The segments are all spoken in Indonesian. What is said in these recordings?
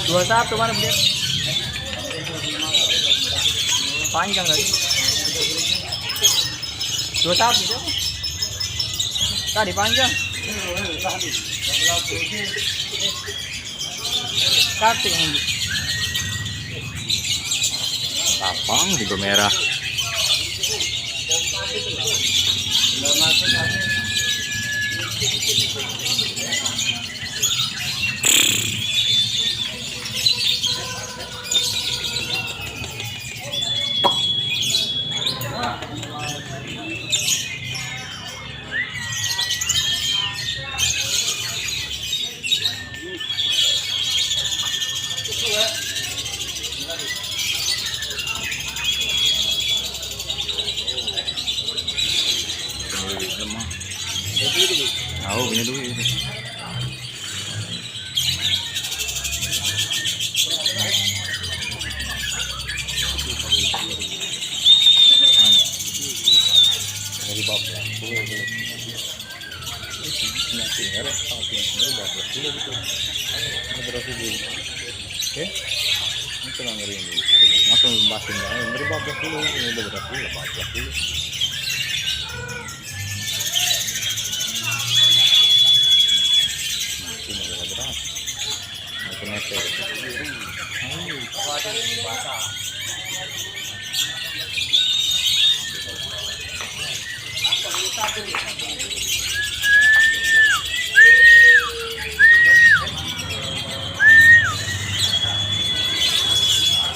21 mana beli? Panjang tadi. 21 itu. Tadi panjang. Kartu ini. Lapang juga merah. Tahu punya duit. Dari bawah ya. Oke. Itu nggak ngeri ini. Masuk basin dah. Dari bawah dulu. Ini udah berapa dulu? 14 dulu.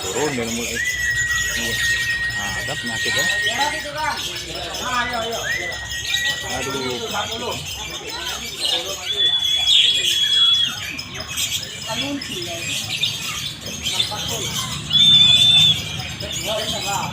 Turun dari mulai. Ada penyakit ya? Aduh. Silakan.